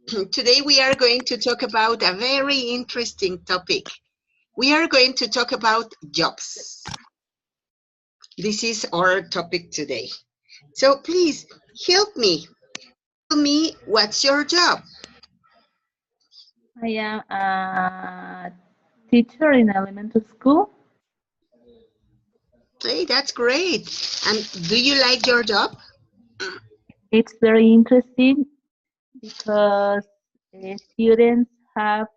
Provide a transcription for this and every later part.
Today we are going to talk about a very interesting topic. We are going to talk about jobs. This is our topic today. So please help me. Tell me what's your job? I am a teacher in elementary school. Hey, that's great. And do you like your job? It's very interesting because students have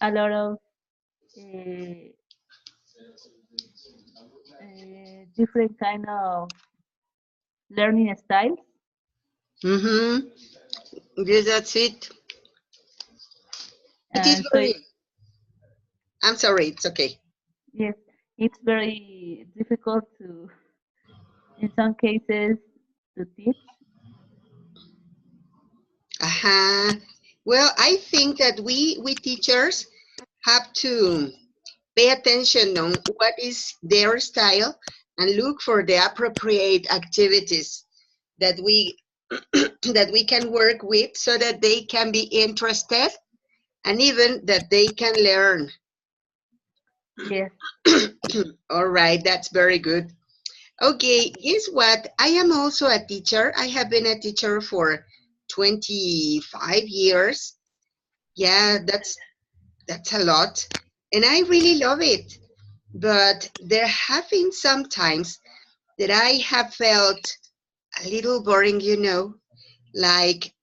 a lot of uh, different kind of learning styles. Mm-hmm. Yes, that's it. It is And so, very, I'm sorry, it's okay. yes, it's very difficult to, in some cases, to teach. Uh-huh. Well, I think that we teachers have to pay attention on what is their style and look for the appropriate activities that we that we can work with so that they can be interested and even that they can learn. Yes, All right, that's very good. Okay, guess what? I am also a teacher. I have been a teacher for 25 years. Yeah, that's a lot. And I really love it. But there have been some times that I have felt a little boring, like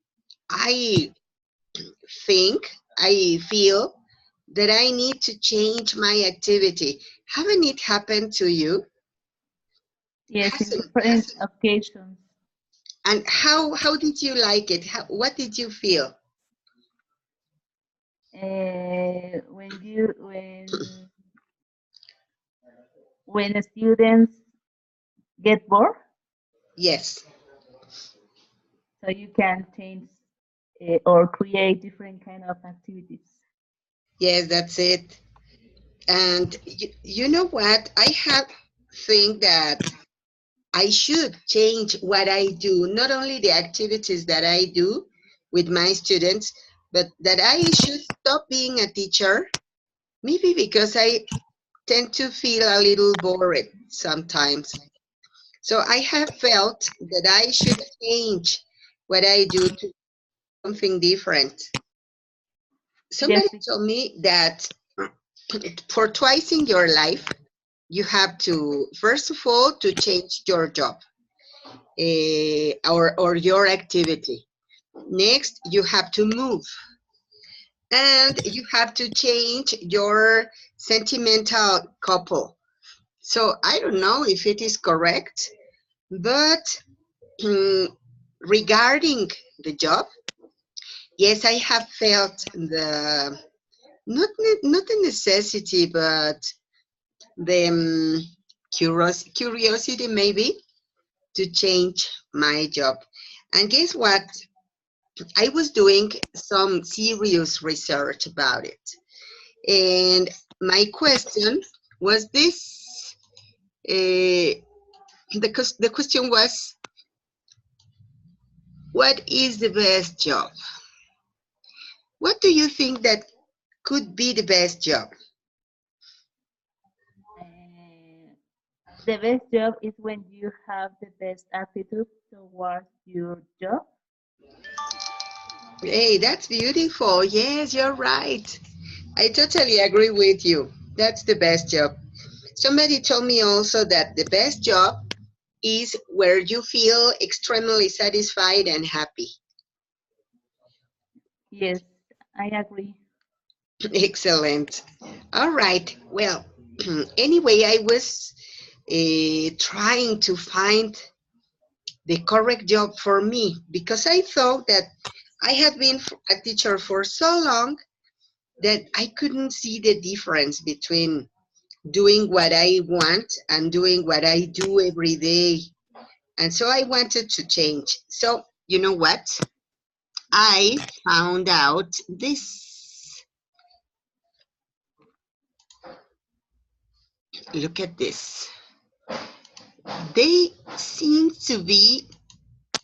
I I feel that I need to change my activity. Haven't it happened to you? yes, in Hasn't, different hasn't. occasions. And how did you like it? What did you feel? When students get bored, Yes, so you can change or create different kind of activities. yes, that's it. And you know what? I have think that I should change what I do, not only the activities that I do with my students, but that I should stop being a teacher, maybe because I tend to feel a little bored sometimes. So I have felt that I should change what I do to something different. Yes, Somebody told me that for twice in your life, you have to, first of all, to change your job or your activity. Next, you have to move and you have to change your sentimental couple. So I don't know if it is correct, but regarding the job, yes, I have felt the not the necessity, but the curiosity maybe to change my job. And guess what? I was doing some serious research about it. And my question was this the question was, what is the best job? What do you think that could be the best job? uh, the best job is when you have the best attitude towards your job. Hey, that's beautiful. Yes, you're right. I totally agree with you. That's the best job. Somebody told me also that the best job is where you feel extremely satisfied and happy. Yes, I agree. Excellent. All right. Well, anyway, I was trying to find the correct job for me because I thought that I had been a teacher for so long that I couldn't see the difference between doing what I want and doing what I do every day. And so I wanted to change. So, you know what? I found out this. Look at this. They seem to be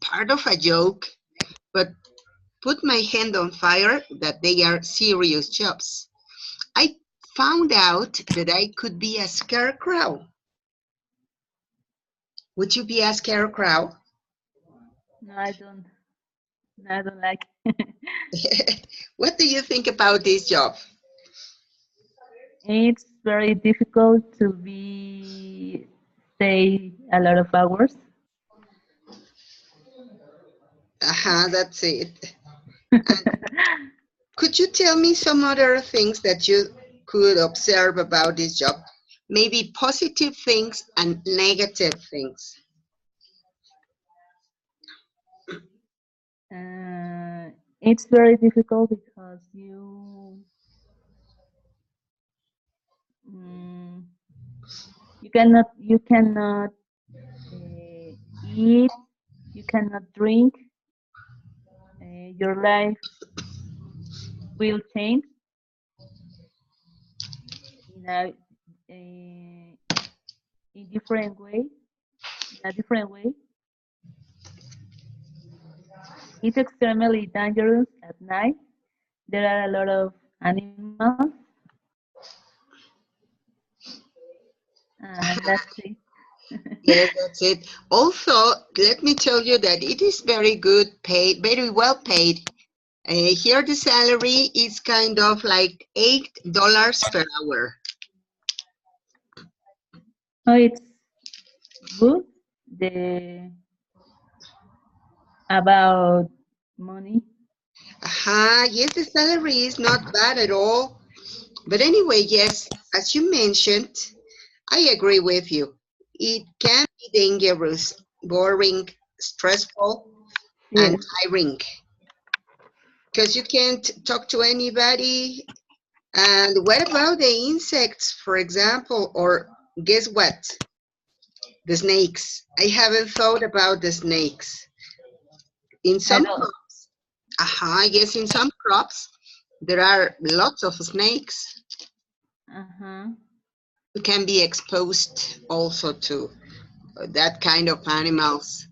part of a joke, but put my hand on fire that they are serious jobs. I found out that I could be a scarecrow. Would you be a scarecrow? No, I don't. No, I don't like. What do you think about this job? It's very difficult to be stay a lot of hours. That's it. And could you tell me some other things that you could observe about this job? Maybe positive things and negative things. It's very difficult because mm, you cannot eat, you cannot drink. Your life will change in in different way, in a different way. It's extremely dangerous at night. There are a lot of animals, and that's it. Yes, that's it. Also, let me tell you that it is very good paid, very well paid. Here the salary is kind of like $8 per hour. Oh, it's good. The about money. Yes, the salary is not bad at all. But anyway, yes, as you mentioned, I agree with you. It can be dangerous, boring, stressful, and Yes, tiring because you can't talk to anybody. And what about the insects, for example? Or guess what? The snakes. I haven't thought about the snakes. In I some don't. crops, yes, in some crops, there are lots of snakes. Uh-huh. You can be exposed also to that kind of animals.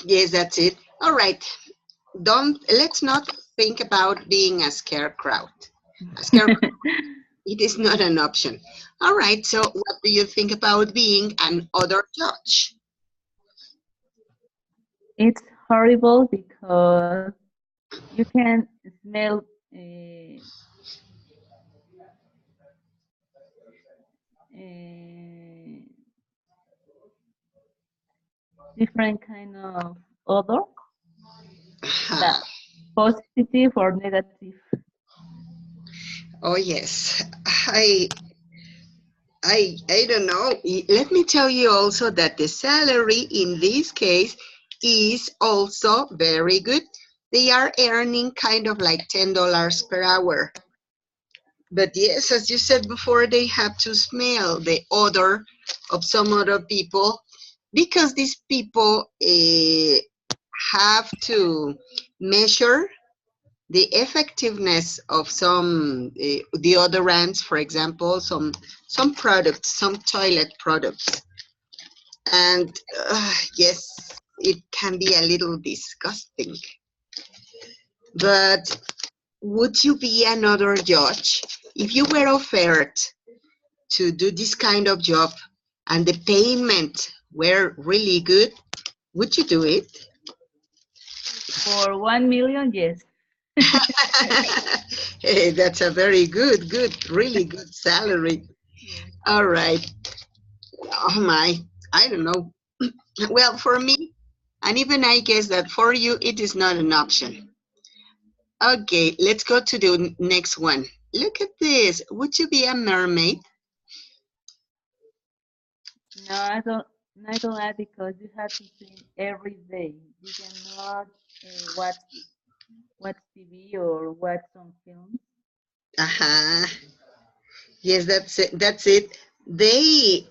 Yes, that's it. All right. Let's not think about being a scarecrow. A scarecrow, it is not an option. All right. So, what do you think about being an other judge? It's horrible because you can smell uh, uh, different kind of odor, Ah, that positive or negative. oh yes. I don't know. Let me tell you also that the salary in this case is also very good. They are earning kind of like $10 per hour. But yes, as you said before, they have to smell the odor of some other people because these people have to measure the effectiveness of some deodorants, for example, some products, some toilet products, and yes, it can be a little disgusting. But would you be another judge if you were offered to do this kind of job and the payment were really good? Would you do it? For 1 million, yes. Hey, that's a very good, really good salary. Yes. All right. Oh my, I don't know. Well, for me, and even I guess that for you, it is not an option. Okay, let's go to the next one. Look at this. Would you be a mermaid? No, I don't. I don't like because you have to swim every day. You cannot watch TV or watch some films. Uh-huh. Yes, that's it. That's it. They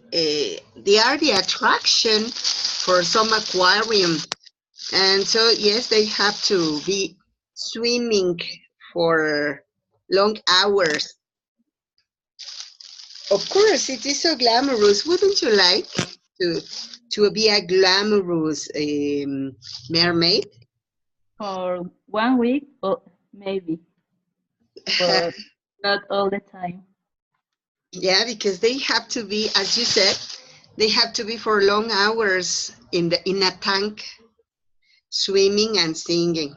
are the attraction for some aquarium, and so yes, they have to be swimming for long hours. Of course, it is so glamorous. Wouldn't you like to to be a glamorous mermaid? For 1 week, or maybe, but not all the time. Yeah, because they have to be, as you said, they have to be for long hours in a tank, swimming and singing.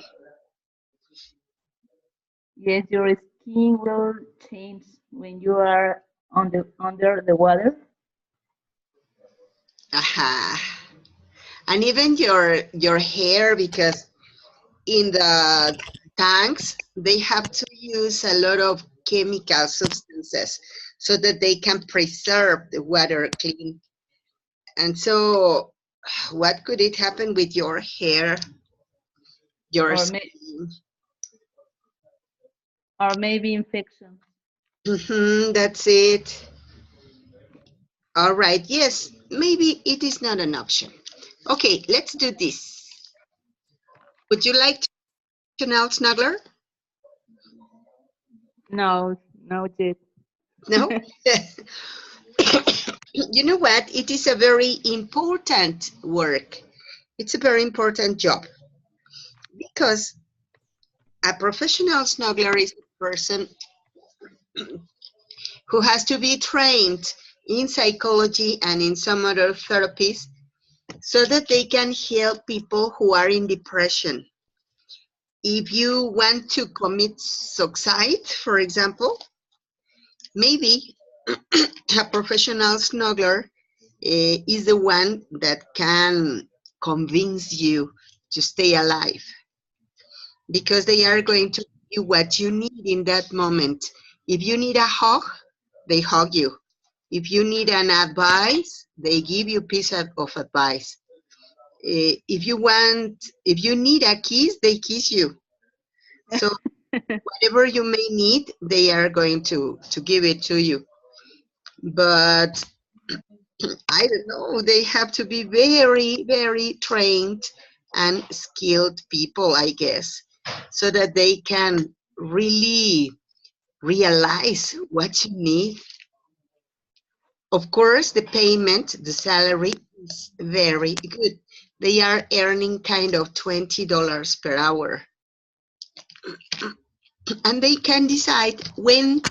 Yes, your skin will change when you are under the water. Aha. And even your hair, because in the tanks they have to use a lot of chemical substances so that they can preserve the water clean. And so, what could it happen with your hair, your or may, skin? or maybe infection. That's it. All right. Yes, maybe it is not an option. Okay, let's do this. Would you like to know, Snuggler? No, no, yet. No? You know what? It is a very important work. It's a very important job because a professional snuggler is a person who has to be trained in psychology and in some other therapies so that they can help people who are in depression. If you want to commit suicide, for example, maybe a professional snuggler is the one that can convince you to stay alive because they are going to give you what you need in that moment. If you need a hug, they hug you. If you need an advice, they give you a piece of advice. If you need a kiss, they kiss you. So whatever you may need, they are going to give it to you. But I don't know, they have to be very, very trained and skilled people, I guess, so that they can really realize what you need. Of course, the payment, the salary is very good. They are earning kind of $20 per hour. And they can decide when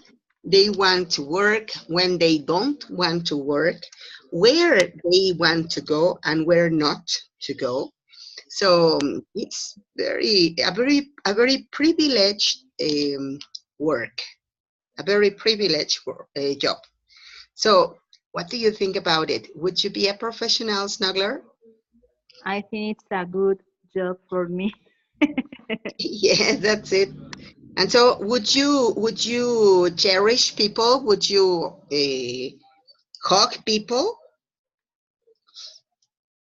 they want to work, when they don't want to work, where they want to go and where not to go. So it's a very privileged work, a very privileged job. So what do you think about it? Would you be a professional snuggler? I think it's a good job for me. Yeah, that's it. And so would you cherish people? Would you hug people?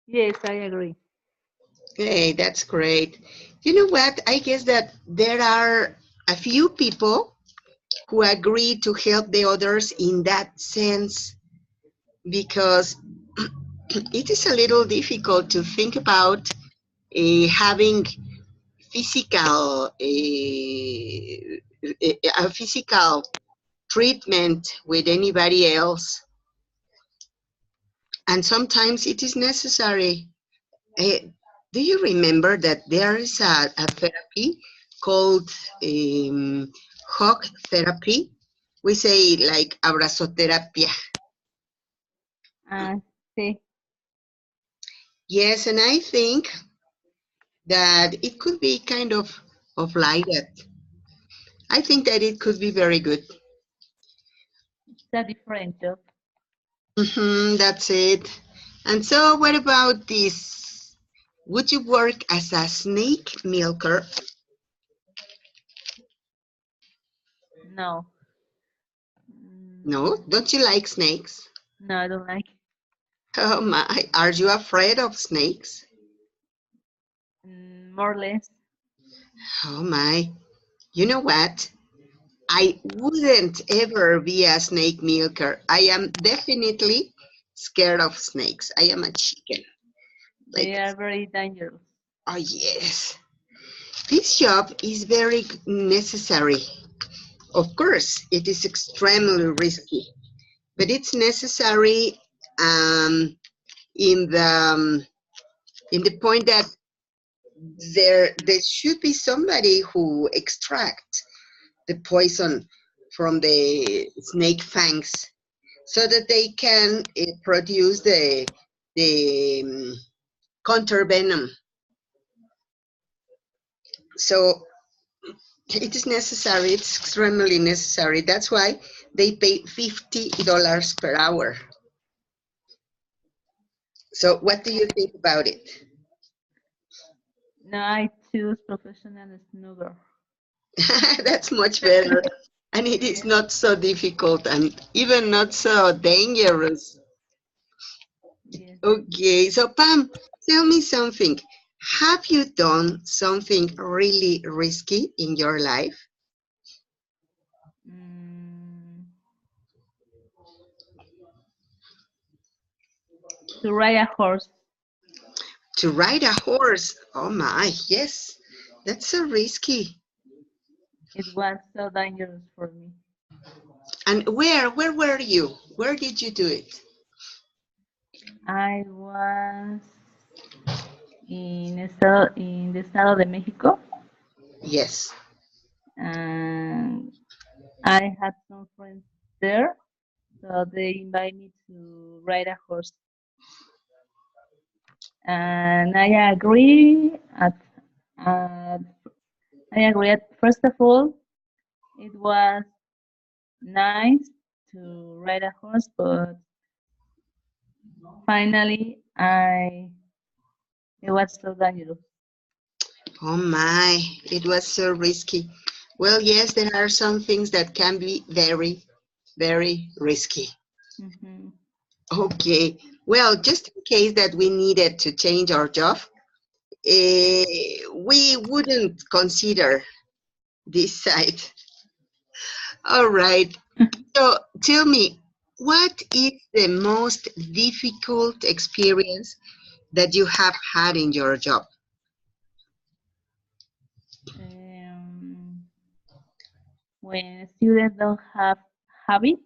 Yes, I agree. Hey, that's great. You know what? I guess that there are a few people who agree to help the others in that sense because it is a little difficult to think about having physical a physical treatment with anybody else, and sometimes it is necessary. Uh, do you remember that there is a therapy called hug therapy? We say like abrazoterapia. Uh, see, Yes, and I think that it could be kind of like that. I think that it could be very good. it's a different job. That's it. And so, what about this? Would you work as a snake milker? No. No, Mm, don't you like snakes? no, I don't like. Oh my, are you afraid of snakes? More or less. Oh my, you know what? I wouldn't ever be a snake milker. I am definitely scared of snakes. I am a chicken. They Like, are very dangerous. oh yes. This job is very necessary. Of course, it is extremely risky, but it's necessary um, in the point that there should be somebody who extracts the poison from the snake fangs so that they can produce the counter venom. So it is necessary. It's extremely necessary. That's why they pay $50 per hour. So what do you think about it? No, I choose professional snooker. That's much better. And it is not so difficult and even not so dangerous. Yes. Okay, so Pam, tell me something. Have you done something really risky in your life? Mm, to ride a horse. To ride a horse? Oh my, yes. That's so risky. It was so dangerous for me. And where were you? Where did you do it? I was in the estado de Mexico, Yes. and I had some friends there, so they invited me to ride a horse, and at I agree at first of all it was nice to ride a horse, but finally I it was so dangerous. Oh my, it was so risky. Well, yes, there are some things that can be very, very risky. Hmm. Okay. Well, just in case that we needed to change our job, we wouldn't consider this side. All right. So tell me, what is the most difficult experience that you have had in your job? Um, when students don't have habits,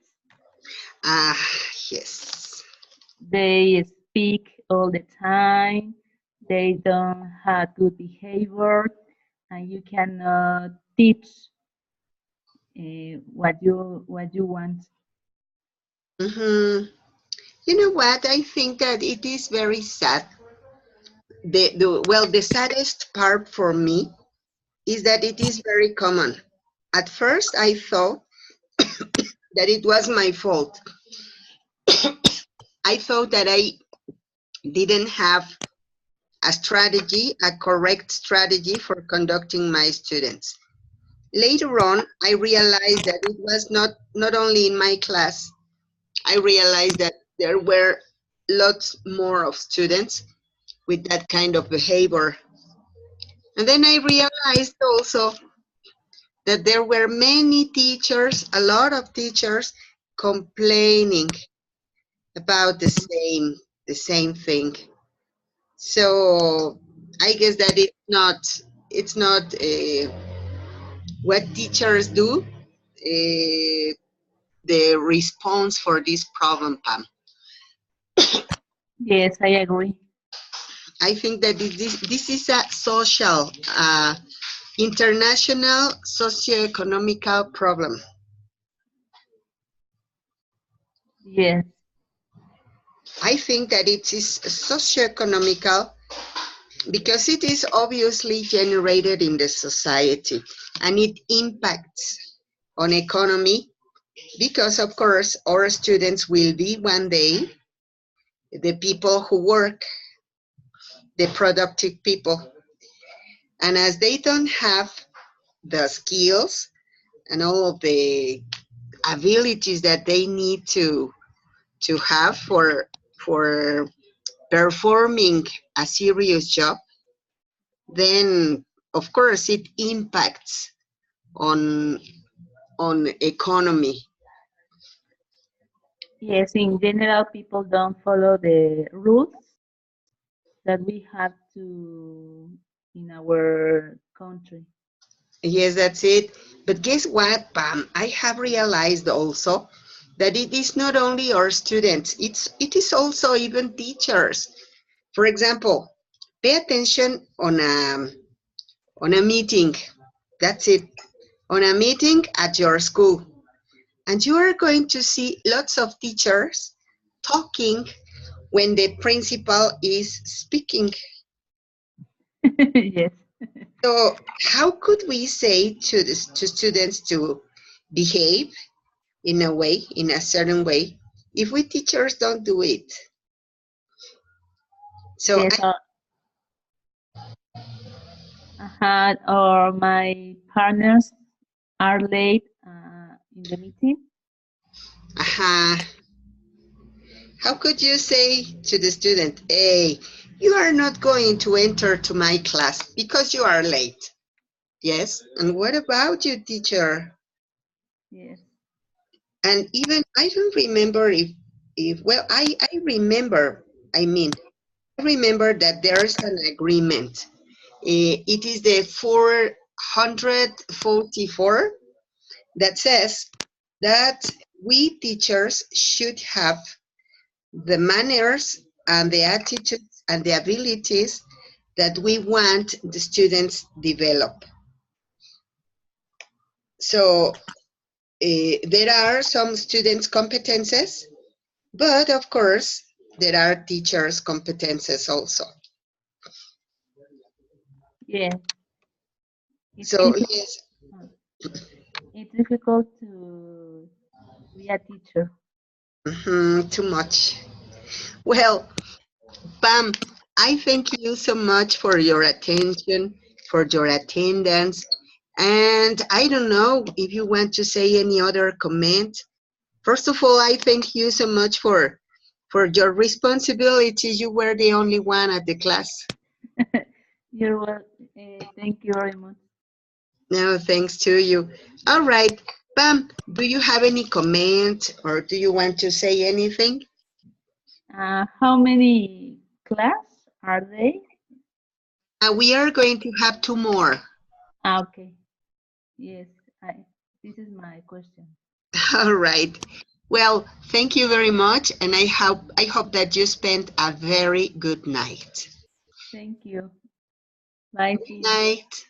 Ah, yes. they speak all the time, they don't have good behavior, and you cannot teach what you want. Mm-hmm. You know what? I think that it is very sad. The saddest part for me is that it is very common. At first, I thought that it was my fault. I thought that I didn't have a correct strategy for conducting my students. Later on, I realized that it was not only in my class. I realized that there were lots more of students with that kind of behavior. And then I realized also that there were many teachers, a lot of teachers complaining about the same thing. So I guess that it's not what teachers do the response for this problem, Pam. Yes, I agree. I think that this is a social, international socioeconomical problem. Yes, I think that it is socioeconomical because it is obviously generated in the society and it impacts on economy because of course our students will be one day the people who work, the productive people, and as they don't have the skills and all of the abilities that they need to have for performing a serious job, then of course it impacts on economy. yes. In general, people don't follow the rules that we have to in our country. Yes, that's it. But guess what, Pam? I have realized also that it is not only our students, it is also even teachers. For example, Pay attention on a meeting. That's it. On a meeting at your school. And you are going to see lots of teachers talking when the principal is speaking. Yes. So how could we say to students to behave in a way, in a certain way, if we teachers don't do it? So Yes. Or my partners are late in the meeting. how could you say to the student, hey, you are not going to enter to my class because you are late? Yes. And what about you, teacher? Yes. And even I don't remember if well, I remember, I mean, I remember that there is an agreement. It is the 444 that says that we teachers should have the manners and the attitudes and the abilities that we want the students develop. So there are some students' competences, but of course, there are teachers' competences also. Yes. It's So difficult. yes, It's difficult to be a teacher. too much. Well, Pam, I thank you so much for your attention, for your attendance. And I don't know if you want to say any other comment. First of all, I thank you so much for your responsibility. You were the only one at the class. You're well. Thank you very much. No, thanks to you. All right, Pam, do you have any comment or do you want to say anything? How many class are they? We are going to have two more. Okay. Yes. This is my question. All right. Well, thank you very much, and I hope that you spent a very good night. Thank you. Bye. Good See you. night.